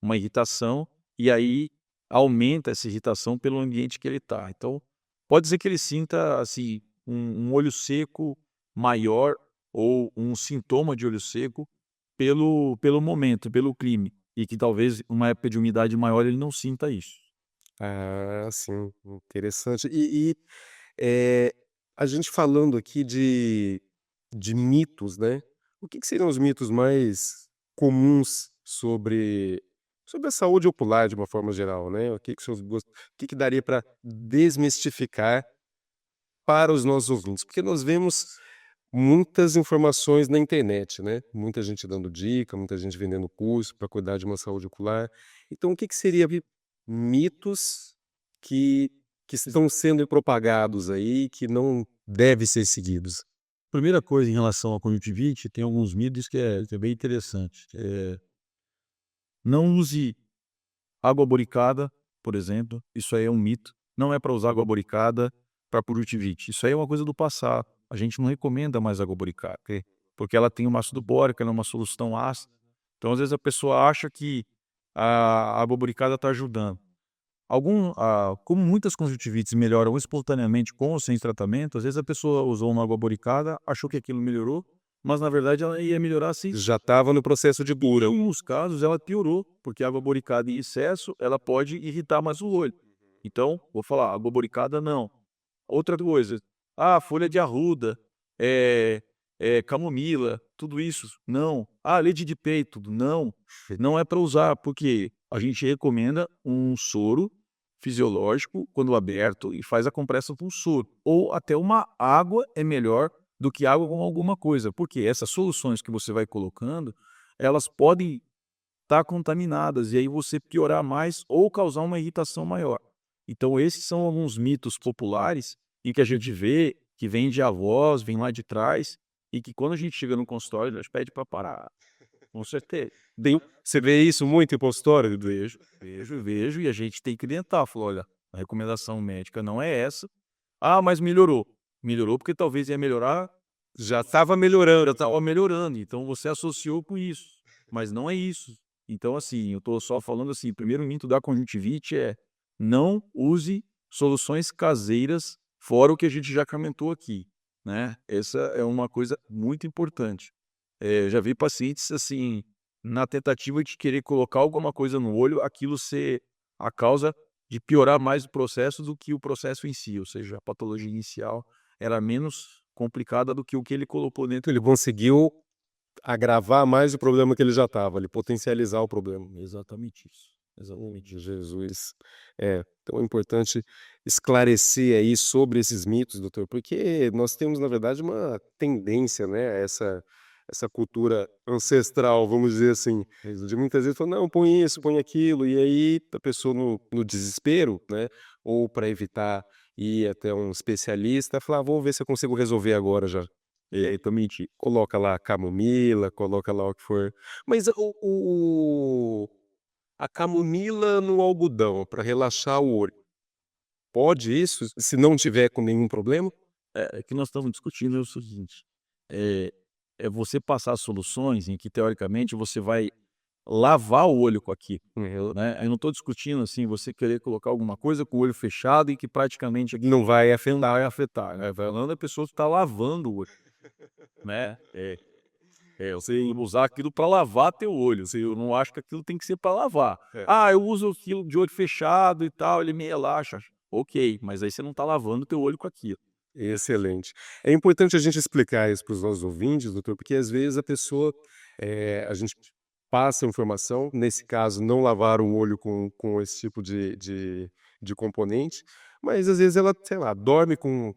S2: uma irritação, e aí aumenta essa irritação pelo ambiente que ele está. Então, pode ser que ele sinta assim, um olho seco maior ou um sintoma de olho seco pelo momento, pelo clima. E que talvez uma época de umidade maior ele não sinta isso.
S1: Ah, sim, interessante. Eh, a gente falando aqui de mitos, né, o que que seriam os mitos mais comuns sobre a saúde ocular de uma forma geral, né? O que que o senhor o que que daria para desmistificar para os nossos ouvintes? Porque nós vemos muitas informações na internet, né, muita gente dando dica, muita gente vendendo curso para cuidar de uma saúde ocular. Então o que que seria mitos que estão sendo propagados aí, que não deve ser seguidos?
S2: Primeira coisa em relação à conjuntivite, tem alguns mitos que é bem interessante. Não use água boricada, por exemplo, isso aí é um mito. Não é para usar água boricada para conjuntivite. Isso aí é uma coisa do passado. A gente não recomenda mais água boricada, porque ela tem um ácido bórico, ela é uma solução ácida. Então, às vezes, a pessoa acha que a água boricada está ajudando. Como muitas conjuntivites melhoram espontaneamente com ou sem tratamento, às vezes a pessoa usou uma água boricada, achou que aquilo melhorou, mas na verdade ela ia melhorar sem.
S1: Já estava no processo de
S2: Em
S1: cura.
S2: alguns casos ela piorou, porque a água boricada em excesso, ela pode irritar mais o olho. Então, vou falar, água boricada não. Outra coisa, folha de arruda, eh camomila, tudo isso, não. Leite de peito, não. Não é para usar, porque a gente recomenda um soro fisiológico quando aberto e faz a compressa com soro, ou até uma água é melhor do que água com alguma coisa, porque essas soluções que você vai colocando, elas podem estar contaminadas e aí você piorar mais ou causar uma irritação maior. Então esses são alguns mitos populares em que a gente vê que vem de avós, vem lá de trás, e que quando a gente chega no consultório, a gente pede para parar, com certeza.
S1: Você vê isso muito em consultório?
S2: Vejo, vejo, vejo, e a gente tem que orientar, falou: "Olha, a recomendação médica não é essa". Mas melhorou". Melhorou porque talvez ia melhorar,
S1: Já estava
S2: já
S1: melhorando.
S2: estava melhorando, então você associou com isso, mas não é isso. Então, assim, eu estou só falando assim, o primeiro mito da conjuntivite é: não use soluções caseiras fora o que a gente já comentou aqui, né. Essa é uma coisa muito importante. Já vi pacientes, assim, na tentativa de querer colocar alguma coisa no olho, aquilo ser a causa de piorar mais o processo do que o processo em si, ou seja, a patologia inicial era menos complicada do que o que ele colocou dentro
S1: Ele
S2: do olho.
S1: conseguiu agravar mais o problema que ele já estava, ele potencializar o problema.
S2: Exatamente isso, exatamente isso.
S1: Jesus. É, então é importante esclarecer aí sobre esses mitos, doutor, porque nós temos, na verdade, uma tendência, né, a essa cultura ancestral, vamos dizer assim, de muitas vezes falar: "Não, põe isso, põe aquilo", e aí a pessoa no desespero, né, ou para evitar ir até um especialista, fala: "Vou ver se eu consigo resolver agora já". E aí também te coloca lá camomila, coloca lá o que for. Mas a camomila no algodão para relaxar o olho, pode isso? Se não tiver com nenhum problema?
S2: É que nós estamos discutindo é o seguinte, é você passar soluções em que teoricamente você vai lavar o olho com aquilo, né. Eu não estou discutindo, assim, você querer colocar alguma coisa com o olho fechado e que praticamente aquilo
S1: Não vai
S2: não
S1: afetar.
S2: vai afetar, né, falando a pessoa que está lavando o olho, né. Você usar aquilo para lavar teu olho, assim, eu não acho que aquilo tem que ser para lavar.
S1: É,
S2: Eu uso aquilo de olho fechado e tal, ele me relaxa. Ok, mas aí você não está lavando teu olho com aquilo.
S1: excelente. É importante a gente explicar isso para os nossos ouvintes, doutor, porque às vezes a pessoa, a gente passa informação, nesse caso não lavar o olho com esse tipo de componente, mas às vezes ela, sei lá, dorme com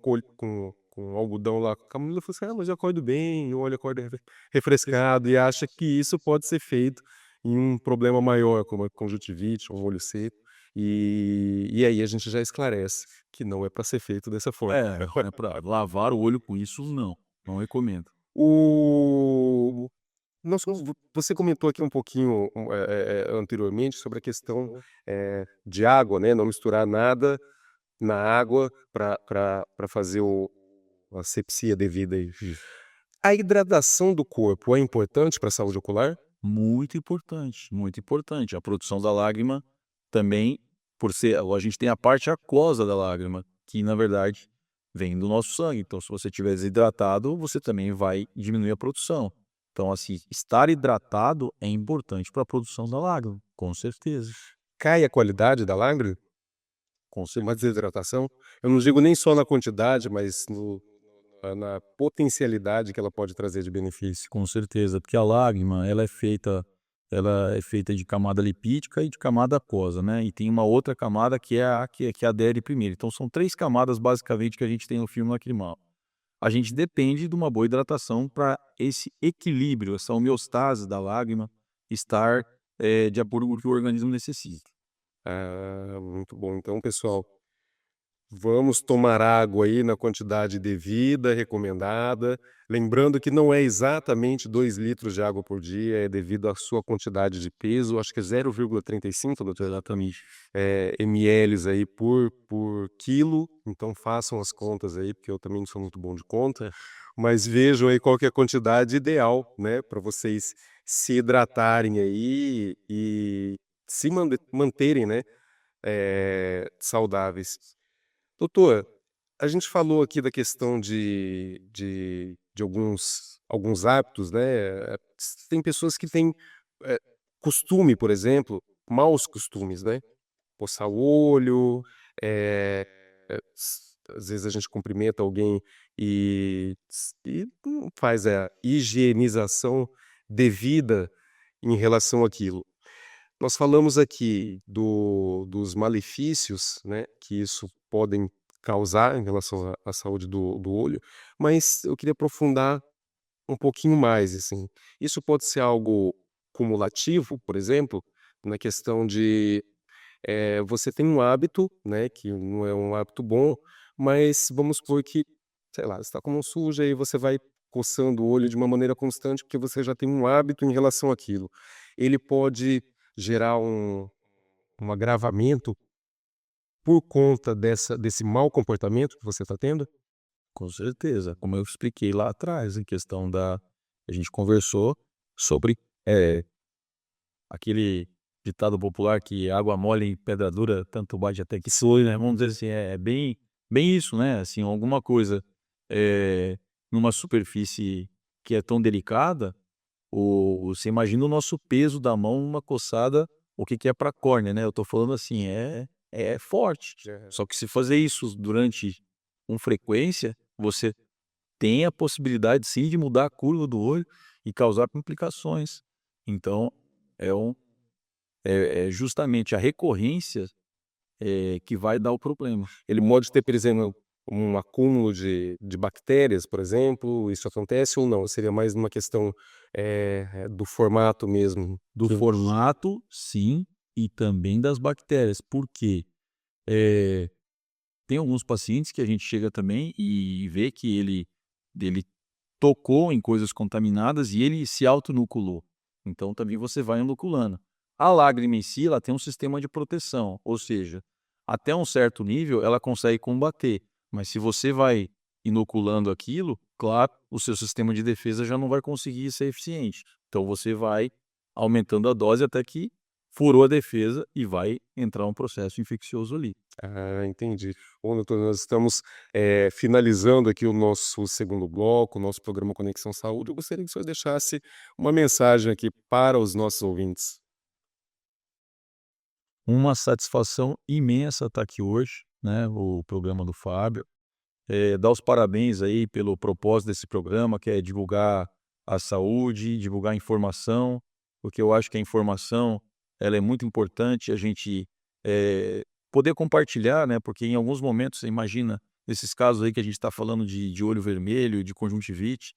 S1: algodão lá, com a camomila, fala assim: "Ah, mas eu acordo bem, o olho acorda refrescado", e acha que isso pode ser feito em um problema maior, como a conjuntivite, um olho seco, e aí a gente já esclarece que não é para ser feito dessa forma.
S2: Não é pra lavar o olho com isso não, não recomendo.
S1: O nós vo Você comentou aqui um pouquinho, anteriormente sobre a questão, de água, né, não misturar nada na água para fazer o a asepsia devida aí.
S2: Isso.
S1: A hidratação do corpo é importante para a saúde ocular?
S2: Muito importante, muito importante. A produção da lágrima também, por ser a gente tem a parte aquosa da lágrima, que na verdade vem do nosso sangue, então se você estiver desidratado, você também vai diminuir a produção. Então assim, estar hidratado é importante para a produção da lágrima, com certeza,
S1: Cai a qualidade da lágrima
S2: com
S1: com uma
S2: certeza.
S1: desidratação? Eu não digo nem só na quantidade, mas na potencialidade que ela pode trazer de benefício.
S2: Com certeza, porque a lágrima ela é feita de camada lipídica e de camada aquosa, né, e tem uma outra camada que é a que adere primeiro. Então são 3 camadas basicamente que a gente tem no filme lacrimal. A gente depende de uma boa hidratação para esse equilíbrio, essa homeostase da lágrima estar, de acordo com o que o organismo necessita.
S1: Ah, muito bom. Então, pessoal, vamos tomar água aí na quantidade devida, recomendada. Lembrando que não é exatamente 2 litros de água por dia, é devido à sua quantidade de peso. Acho que é 0,35, doutor,
S2: Exatamente.
S1: mls aí por quilo. Então façam as contas aí, porque eu também não sou muito bom de conta. Mas vejam aí qual que é a quantidade ideal, né, para vocês se hidratarem aí e se manterem, né, saudáveis. Doutor, a gente falou aqui da questão de alguns hábitos, né, tem pessoas que têm, eh, costume, por exemplo, maus costumes, né, coçar o olho, às vezes a gente cumprimenta alguém e não faz a higienização devida em relação àquilo. Nós falamos aqui dos malefícios, né, que isso podem causar em relação à saúde do olho, mas eu queria aprofundar um pouquinho mais, assim. Isso pode ser algo cumulativo, por exemplo, na questão de, você tem um hábito, né, que não é um hábito bom, mas vamos supor que, sei lá, você está com a mão suja e você vai coçando o olho de uma maneira constante, porque você já tem um hábito em relação àquilo. Ele pode gerar um agravamento por conta desse mau comportamento que você está tendo?
S2: Com certeza, como eu expliquei lá atrás, em questão da a gente conversou sobre, eh, aquele ditado popular que água mole em pedra dura, tanto bate até que soe, né, vamos dizer assim, é bem isso, né, assim, alguma coisa, eh, numa superfície que é tão delicada, você imagina o nosso peso da mão numa coçada, o que que é para a córnea, né, eu tô falando assim, é forte.
S1: É.
S2: Só que se fazer isso durante com frequência, você tem a possibilidade sim de mudar a curva do olho e causar complicações. Então, é um é justamente a recorrência, que vai dar o problema.
S1: Ele pode ter, por exemplo, um acúmulo de bactérias, por exemplo, isso acontece ou não? Seria mais uma questão, do formato mesmo?
S2: Do formato, sim, e também das bactérias. Por quê? Eh, Tem alguns pacientes que a gente chega também e vê que ele tocou em coisas contaminadas e ele se autoinoculou. Então também você vai inoculando. A lágrima em si, ela tem um sistema de proteção, ou seja, até um certo nível ela consegue combater, mas se você vai inoculando aquilo, claro, o seu sistema de defesa já não vai conseguir ser eficiente. Então você vai aumentando a dose até que furou a defesa e vai entrar um processo infeccioso ali.
S1: Ah, entendi. Bom, doutor, nós estamos, finalizando aqui o nosso segundo bloco, o nosso programa Conexão Saúde. Eu gostaria que o senhor deixasse uma mensagem aqui para os nossos ouvintes.
S2: Uma satisfação imensa estar aqui hoje, né, o programa do Fábio. Dar os parabéns aí pelo propósito desse programa, que é divulgar a saúde, divulgar informação, porque eu acho que a informação ela é muito importante, a gente eh, poder compartilhar, né? Porque em alguns momentos, você imagina, nesses casos aí que a gente está falando de olho vermelho, de conjuntivite,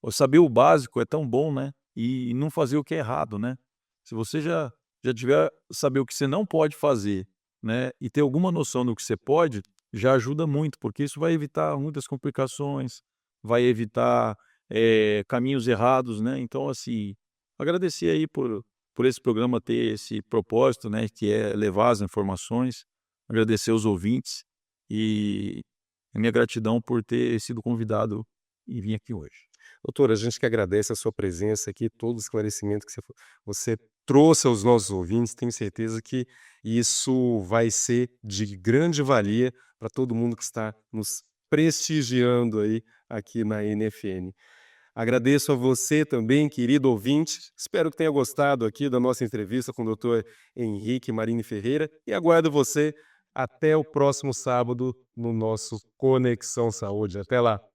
S2: ou saber o básico é tão bom, né? E não fazer o que é errado, né? Se você já tiver saber o que você não pode fazer, né? E ter alguma noção do que você pode, já ajuda muito, porque isso vai evitar muitas complicações, vai evitar caminhos errados, né? Então, assim, agradecer aí por esse programa ter esse propósito, né? Que é levar as informações, agradecer os ouvintes e a minha gratidão por ter sido convidado e vir aqui hoje.
S1: Doutor, a gente que agradece a sua presença aqui, todo o esclarecimento que você trouxe aos nossos ouvintes. Tenho certeza que isso vai ser de grande valia para todo mundo que está nos prestigiando aí aqui na NFN. Agradeço a você também, querido ouvinte. Espero que tenha gostado aqui da nossa entrevista com o doutor Henrique Marini Ferreira e aguardo você até o próximo sábado no nosso Conexão Saúde. Até lá.